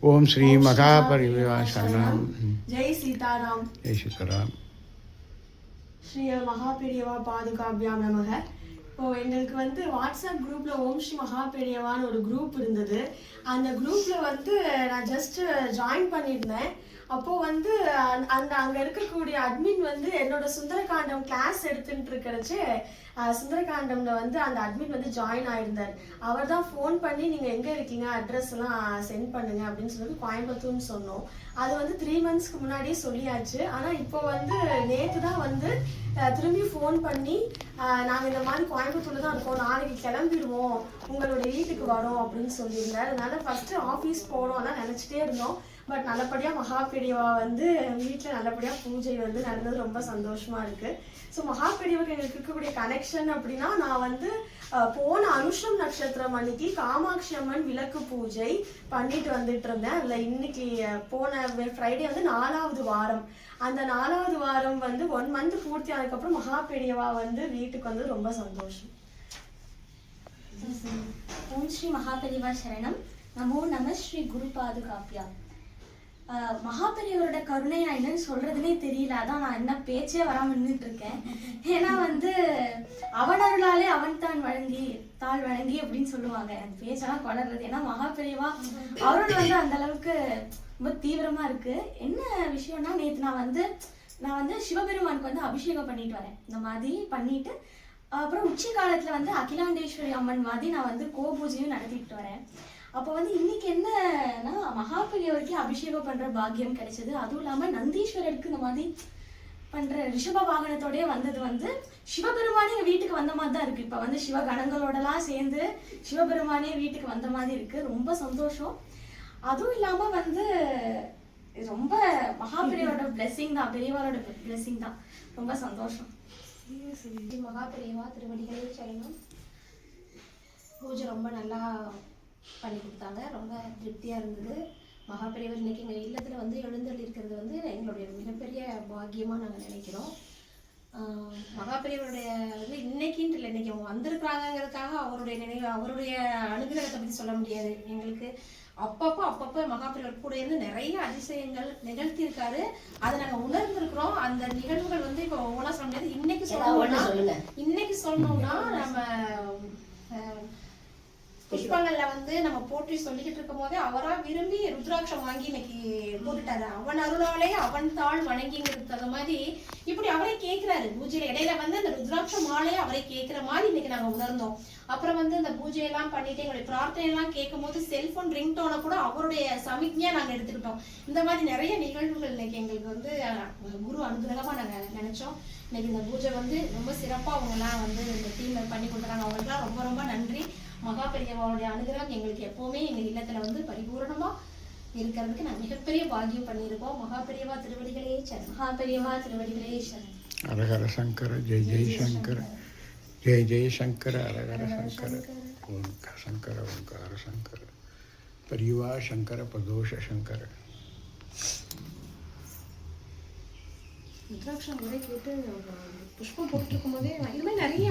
ஓம் ஸ்ரீ மகாபரிவார சரணம். ஜெய் சீதாராம். ஜெய் சீதாராம். ஸ்ரீ மகாபெரியவா பாதுகாபியாம் நமக. இப்போ எங்களுக்கு வாட்ஸ்அப் குரூப்ல ஓம் ஸ்ரீ மகாபெரியவான்னு ஒரு குரூப் இருந்தது. அந்த குரூப்ல நான் ஜஸ்ட் ஜாயின் பண்ணியிருந்தேன். அப்போ அங்க இருக்கக்கூடிய அட்மின் என்னோட சுந்தரகாண்டம் கிளாஸ் எடுத்துட்டு இருக்கிறச்சு சுந்தரகாண்டம்ல அந்த அட்மின் ஜாயின் ஆயிருந்தார். அவர் தான் ஃபோன் பண்ணி நீங்க எங்க இருக்கீங்க, அட்ரஸ் எல்லாம் சென்ட் பண்ணுங்க அப்படின்னு சொல்லி கோயம்புத்தூர்னு சொன்னோம். அது 3 monthsக்கு முன்னாடியே சொல்லியாச்சு. ஆனா இப்போ நேத்து தான் திரும்பி ஃபோன் பண்ணி நாங்க இந்த மாதிரி கோயம்புத்தூர்ல தான் இருக்கோம், நாளைக்கு கிளம்பிடுவோம், உங்களுடைய வீட்டுக்கு வரோம் அப்படின்னு சொல்லியிருந்தார். அதனால ஃபர்ஸ்ட் ஆஃபீஸ் போனோம் அதான் நினைச்சிட்டே இருந்தோம். பட் நல்லபடியா மகாபெரியவா வீட்டில் நல்லபடியா பூஜை நடந்தது. ரொம்ப சந்தோஷமா இருக்கு. ஸோ மகாபெரியவாக்கு எங்களுக்கு இருக்கக்கூடிய கனெக்ஷன் அப்படின்னா, நான் போன அனுஷம் நட்சத்திரம் அன்னைக்கு காமாட்சி அம்மன் விளக்கு பூஜை பண்ணிட்டு வந்துட்டு இருந்தேன். அதுல இன்னைக்கு போன ஃப்ரைடே 4வது வாரம். அந்த 4வது வாரம் 1 month பூர்த்தி ஆனதுக்கப்புறம் மகாபெரியவா வீட்டுக்கு ரொம்ப சந்தோஷம். ஓம் ஸ்ரீ மகாபெரியவா சரணம். நமோ நம ஸ்ரீ குரு பாதுகாப்பியா. மகாபெரியவரோட கருணையா என்னன்னு சொல்றதுனே தெரியல. அதான் நான் என்ன பேச்சே வராம நின்றுட்டு இருக்கேன். ஏன்னா அவன் அருளாலே அவன் தான் வழங்கி தாழ் வழங்கி அப்படின்னு சொல்லுவாங்க. எனக்கு பேச்செல்லாம் கொளறது. ஏன்னா மகாபெரியவா அவரோட அந்த அளவுக்கு ரொம்ப தீவிரமா இருக்கு. என்ன விஷயம்னா, நேத்து நான் சிவபெருமானுக்கு அபிஷேகம் பண்ணிட்டு வரேன். இந்த மாதிரி பண்ணிட்டு அப்புறம் உச்சி காலத்துல அகிலாண்டேஸ்வரி அம்மன் மாதிரி நான் கோபூஜையும் நடத்திட்டு வரேன். அப்போ இன்னைக்கு என்னன்னா, மகாபெரியவருக்கே அபிஷேகம் பண்ற பாக்கியம் கிடைச்சது. அதுவும் இல்லாம நந்தீஸ்வரருக்கு இந்த மாதிரி பண்ற ரிஷப வாகனத்தோடய வந்தது சிவபெருமானே எங்க வீட்டுக்கு வந்த மாதிரி தான் இருக்கு. இப்ப சிவகணங்களோடலாம் சேர்ந்து சிவபெருமானே வீட்டுக்கு வந்த மாதிரி இருக்கு. ரொம்ப சந்தோஷம். அதுவும் இல்லாம ரொம்ப மகாபெரியவரோட பிளெஸிங் தான், பெரியவரோட பிளெஸிங் தான். ரொம்ப சந்தோஷம். மகாபெரியவா திருவடிகளே சரணம். பூஜை ரொம்ப நல்லா பண்ணி கொடுத்தாங்க. ரொம்ப திருப்தியாக இருந்தது. மகாபெரியவர் இன்னைக்கு எங்கள் இல்லத்தில் எழுந்தருளி இருக்கிறது எங்களுடைய மிகப்பெரிய பாக்கியமாக நாங்கள் நினைக்கிறோம். மகாபெரியவருடைய இன்னைக்குன்ட்டு இல்லை, இன்னைக்கு அவங்க வந்திருக்கிறாங்கிறதுக்காக அவருடைய அனுகிரகத்தை பற்றி சொல்ல முடியாது. எங்களுக்கு அப்பப்போ மகாபெரியவர் கூட இருந்து நிறைய அதிசயங்கள் நிகழ்த்தியிருக்காரு. அதை நாங்கள் உணர்ந்திருக்கிறோம். அந்த நிகழ்வுகள் இப்போ ஒவ்வொன்றா சொல்ல முடியாது. இன்னைக்கு சொல்லணும்னா நம்ம புஷ்பங்கள்ல நம்ம போற்றி சொல்லிக்கிட்டு இருக்கும் போதே அவரா விரும்பி ருத்ராட்சம் வாங்கி இன்னைக்கு போட்டுட்டாரு. அவன் அருளாலே அவன் தாழ் வணங்கிங்கிறது அந்த மாதிரி இப்படி அவரே கேட்கிறாரு. பூஜையில இடையில அந்த ருத்ராட்ச மாலையை அவரை கேட்கிற மாதிரி இன்னைக்கு நாங்க உணர்ந்தோம். அப்புறம் அந்த பூஜையெல்லாம் பண்ணிட்டு எங்களுடைய பிரார்த்தனை எல்லாம் கேட்கும் போது செல்போன் ரிங்டோனை கூட அவருடைய சமிக்ஞையா நாங்க எடுத்துக்கிட்டோம். இந்த மாதிரி நிறைய நிகழ்வுகள் இன்னைக்கு எங்களுக்கு குரு அனுகிரகமா நாங்க நினைச்சோம். இன்னைக்கு இந்த பூஜை ரொம்ப சிறப்பா அவங்க எல்லாம் இந்த டீம்ல பண்ணி கொடுக்குறாங்க. அவங்களுக்குலாம் ரொம்ப ரொம்ப நன்றி. மகாபெரியவாவுடைய அனுகிரகம் எங்களுக்கு எப்பவுமே எங்க இல்லத்துல பரிபூர்ணமா இருக்கிறதுக்கு நான் மிகப்பெரிய பாக்கியம் பண்ணியிருக்கோம். மகாபெரியவா திருவடிகளே சரணம். மகாபெரியவா திருவடிகளே சரணம். ஹரஹர சங்கர ஜெய் ஜெய் சங்கர ஜெய் ஜெய் சங்கர ஹரஹர சங்கர ஓம்கார சங்கர ஓம்கார சங்கர பரிவா சங்கர பிரதோஷ சங்கர. ருத்ராட்சம் முறை கேட்டு புஷ்பம் போட்டுருக்கும் போதே இது மாதிரி நிறைய